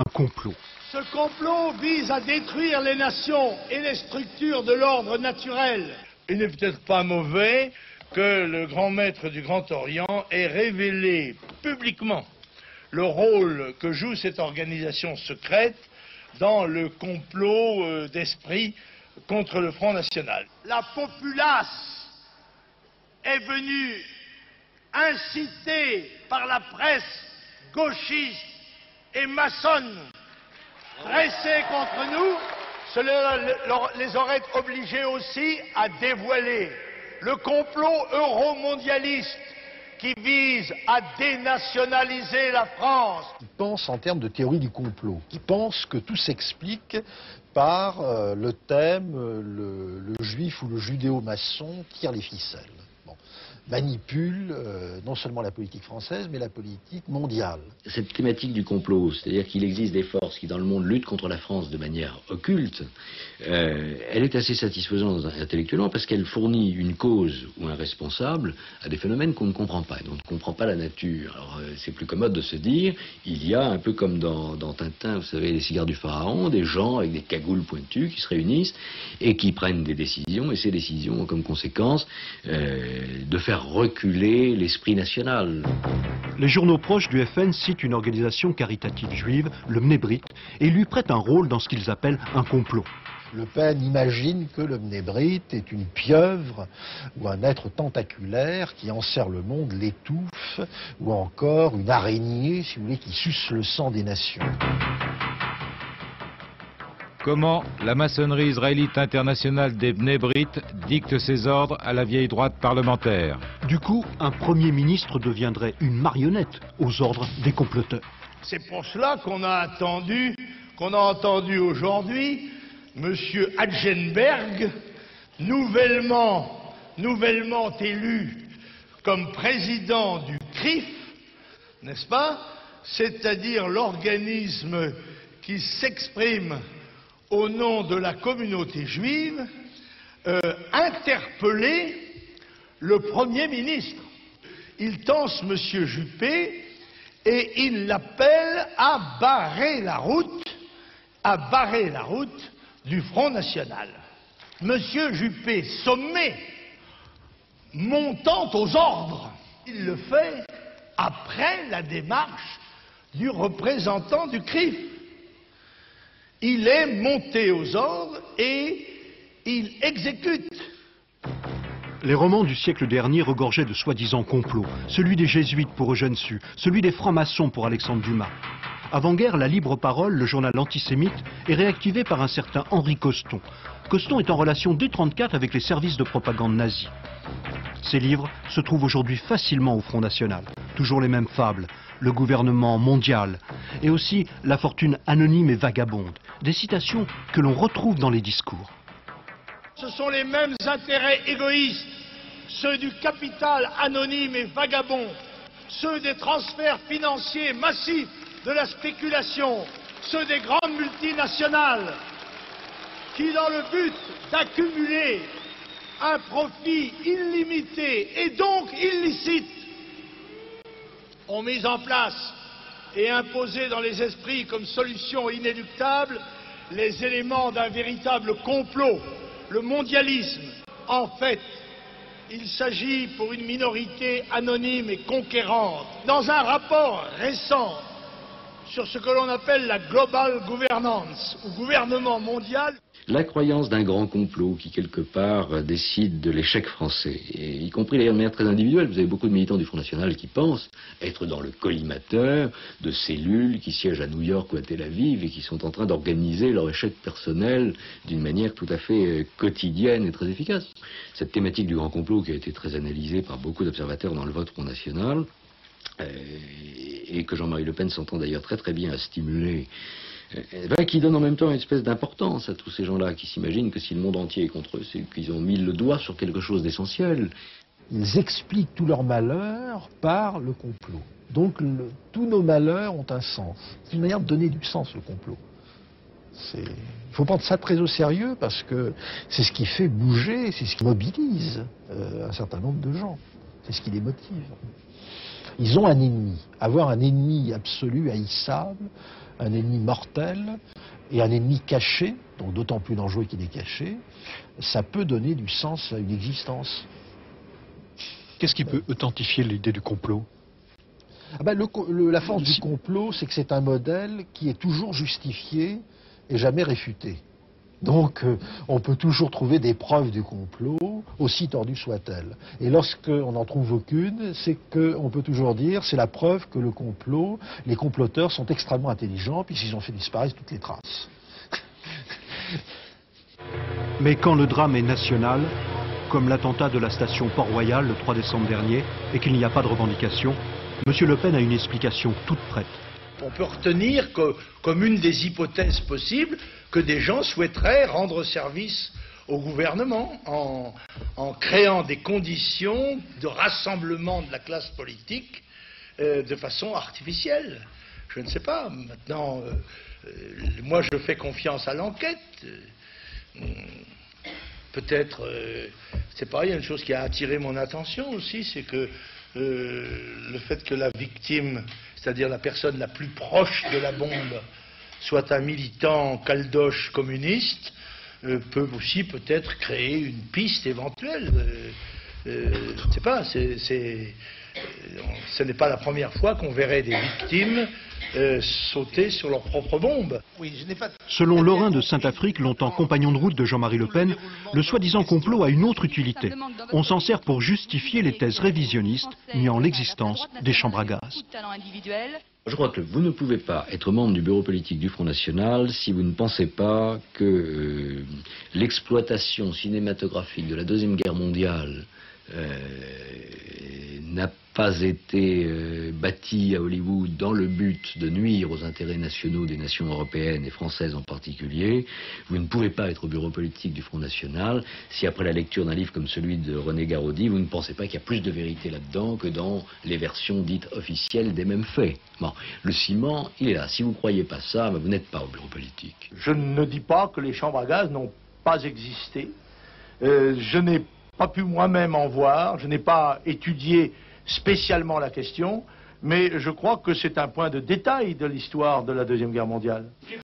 complot. Ce complot vise à détruire les nations et les structures de l'ordre naturel. Il n'est peut-être pas mauvais que le grand maître du Grand Orient ait révélé publiquement le rôle que joue cette organisation secrète dans le complot d'esprit contre le Front National. La populace est venue incitée par la presse gauchiste et maçonne dressée contre nous. Cela les aurait obligés aussi à dévoiler le complot euromondialiste qui vise à dénationaliser la France. Ils pensent en termes de théorie du complot. Ils pensent que tout s'explique par le thème, le juif ou le judéo-maçon tire les ficelles. Bon. Manipule non seulement la politique française, mais la politique mondiale. Cette thématique du complot, c'est-à-dire qu'il existe des forces qui dans le monde luttent contre la France de manière occulte, elle est assez satisfaisante intellectuellement parce qu'elle fournit une cause ou un responsable à des phénomènes qu'on ne comprend pas. Et on ne comprend pas la nature. Alors c'est plus commode de se dire, il y a un peu comme dans Tintin, vous savez, les cigares du pharaon, des gens avec des cagoules pointues qui se réunissent et qui prennent des décisions, et ces décisions ont comme conséquence de faire reculer l'esprit national. Les journaux proches du FN citent une organisation caritative juive, le Mnebrit, et lui prêtent un rôle dans ce qu'ils appellent un complot. Le Pen imagine que le Mnebrit est une pieuvre ou un être tentaculaire qui enserre le monde, l'étouffe, ou encore une araignée, si vous voulez, qui suce le sang des nations. Comment la maçonnerie israélite internationale des Bnei dicte ses ordres à la vieille droite parlementaire. Du coup, un Premier ministre deviendrait une marionnette aux ordres des comploteurs. C'est pour cela qu'on a entendu aujourd'hui M. Hadjenberg, nouvellement élu comme président du CRIF, n'est-ce pas? C'est-à-dire l'organisme qui s'exprime au nom de la communauté juive, interpeller le Premier ministre. Il tense M. Juppé et il l'appelle à barrer la route du Front National. M. Juppé, sommé, montant aux ordres, il le fait après la démarche du représentant du CRIF. Il est monté aux ordres et il exécute. Les romans du siècle dernier regorgeaient de soi-disant complots. Celui des jésuites pour Eugène Sue, celui des francs-maçons pour Alexandre Dumas. Avant-guerre, la Libre Parole, le journal antisémite, est réactivé par un certain Henri Coston. Coston est en relation dès 1934 avec les services de propagande nazis. Ces livres se trouvent aujourd'hui facilement au Front National. Toujours les mêmes fables, le gouvernement mondial, et aussi la fortune anonyme et vagabonde. Des citations que l'on retrouve dans les discours. Ce sont les mêmes intérêts égoïstes, ceux du capital anonyme et vagabond, ceux des transferts financiers massifs, de la spéculation, ceux des grandes multinationales, qui dans le but d'accumuler un profit illimité et donc illicite, ont mis en place et imposé dans les esprits comme solution inéluctable les éléments d'un véritable complot, le mondialisme. En fait, il s'agit pour une minorité anonyme et conquérante. Dans un rapport récent sur ce que l'on appelle la global governance, ou gouvernement mondial, la croyance d'un grand complot qui, quelque part, décide de l'échec français, et y compris d'ailleurs de manière très individuelle. Vous avez beaucoup de militants du Front National qui pensent être dans le collimateur de cellules qui siègent à New York ou à Tel Aviv et qui sont en train d'organiser leur échec personnel d'une manière tout à fait quotidienne et très efficace. Cette thématique du grand complot qui a été très analysée par beaucoup d'observateurs dans le vote Front National, et que Jean-Marie Le Pen s'entend d'ailleurs très très bien à stimuler, qui donne en même temps une espèce d'importance à tous ces gens-là qui s'imaginent que si le monde entier est contre eux, c'est qu'ils ont mis le doigt sur quelque chose d'essentiel. Ils expliquent tous leurs malheurs par le complot. Donc tous nos malheurs ont un sens. C'est une manière de donner du sens au complot. Il faut prendre ça très au sérieux parce que c'est ce qui fait bouger, c'est ce qui mobilise un certain nombre de gens. C'est ce qui les motive. Ils ont un ennemi. Avoir un ennemi absolu, haïssable, un ennemi mortel et un ennemi caché, donc d'autant plus dangereux qu'il est caché, ça peut donner du sens à une existence. Qu'est-ce qui peut authentifier l'idée du complot? La force du complot, c'est que c'est un modèle qui est toujours justifié et jamais réfuté. Donc, on peut toujours trouver des preuves du complot, aussi tordues soient-elles. Et lorsqu'on n'en trouve aucune, c'est qu'on peut toujours dire, c'est la preuve que les comploteurs sont extrêmement intelligents, puisqu'ils ont fait disparaître toutes les traces. Mais quand le drame est national, comme l'attentat de la station Port-Royal le 3 décembre dernier, et qu'il n'y a pas de revendication, M. Le Pen a une explication toute prête. On peut retenir comme une des hypothèses possibles que des gens souhaiteraient rendre service au gouvernement en créant des conditions de rassemblement de la classe politique de façon artificielle. Je ne sais pas. Maintenant, moi je fais confiance à l'enquête. Peut-être, c'est pareil, il y a une chose qui a attiré mon attention aussi, c'est que le fait que la victime, c'est-à-dire la personne la plus proche de la bombe, soit un militant caldoche communiste, peut aussi peut-être créer une piste éventuelle. Je ne sais pas, ce n'est pas la première fois qu'on verrait des victimes sauter sur leur propre bombe. Selon Lorrain de Saint-Afrique, longtemps compagnon de route de Jean-Marie Le Pen, le soi-disant complot a une autre utilité. On s'en sert pour justifier les thèses révisionnistes niant l'existence des chambres à gaz. Je crois que vous ne pouvez pas être membre du bureau politique du Front National si vous ne pensez pas que l'exploitation cinématographique de la Deuxième Guerre mondiale n'a pas été bâtie à Hollywood dans le but de nuire aux intérêts nationaux des nations européennes et françaises en particulier. Vous ne pouvez pas être au bureau politique du Front National si après la lecture d'un livre comme celui de René Garaudy, vous ne pensez pas qu'il y a plus de vérité là-dedans que dans les versions dites officielles des mêmes faits. Bon, le ciment, il est là. Si vous ne croyez pas ça, vous n'êtes pas au bureau politique. Je ne dis pas que les chambres à gaz n'ont pas existé. Je n'ai pas pu moi-même en voir, je n'ai pas étudié spécialement la question, mais je crois que c'est un point de détail de l'histoire de la Deuxième Guerre mondiale.